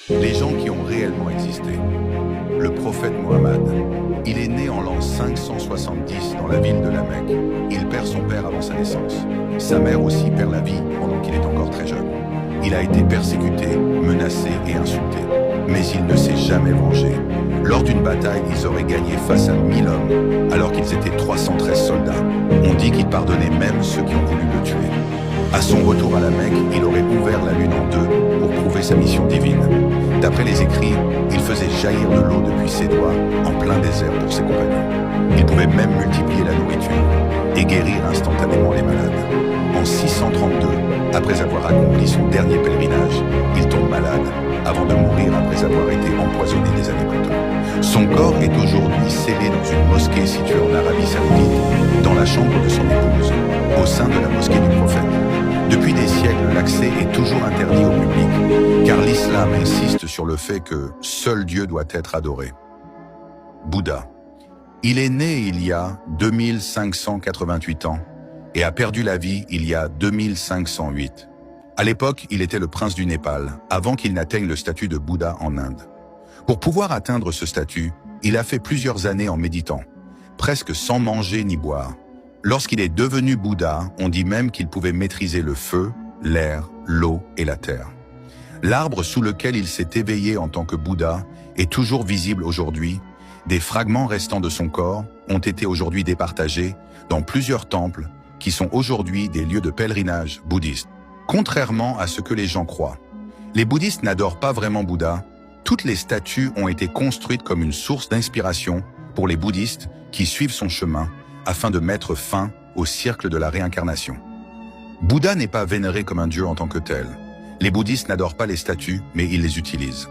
Les gens qui ont réellement existé. Le prophète Mohammed. Il est né en l'an 570 dans la ville de la Mecque. Il perd son père avant sa naissance. Sa mère aussi perd la vie pendant qu'il est encore très jeune. Il a été persécuté, menacé et insulté. Mais il ne s'est jamais vengé. Lors d'une bataille, ils auraient gagné face à 1000 hommes, alors qu'ils étaient 313 soldats. On dit qu'il pardonnait même ceux qui ont voulu le tuer. À son retour à la Mecque, il aurait ouvert la lune en deux pour prouver sa mission divine. D'après les écrits, il faisait jaillir de l'eau depuis ses doigts en plein désert pour ses compagnons. Il pouvait même multiplier la nourriture et guérir instantanément les malades. En 632, après avoir accompli son dernier pèlerinage, il tombe malade avant de mourir après avoir été empoisonné des années plus tôt. Son corps est aujourd'hui scellé dans une mosquée située en Arabie Saoudite, dans la chambre de son épouse, au sein de la mosquée du prophète. Depuis des siècles, l'accès est toujours interdit au public, car l'islam insiste sur le fait que seul Dieu doit être adoré. Bouddha. Il est né il y a 2588 ans et a perdu la vie il y a 2508. À l'époque, il était le prince du Népal, avant qu'il n'atteigne le statut de Bouddha en Inde. Pour pouvoir atteindre ce statut, il a fait plusieurs années en méditant, presque sans manger ni boire. Lorsqu'il est devenu Bouddha, on dit même qu'il pouvait maîtriser le feu, l'air, l'eau et la terre. L'arbre sous lequel il s'est éveillé en tant que Bouddha est toujours visible aujourd'hui. Des fragments restants de son corps ont été aujourd'hui départagés dans plusieurs temples qui sont aujourd'hui des lieux de pèlerinage bouddhistes. Contrairement à ce que les gens croient, les bouddhistes n'adorent pas vraiment Bouddha. Toutes les statues ont été construites comme une source d'inspiration pour les bouddhistes qui suivent son chemin afin de mettre fin au cercle de la réincarnation. Bouddha n'est pas vénéré comme un dieu en tant que tel. Les bouddhistes n'adorent pas les statues, mais ils les utilisent.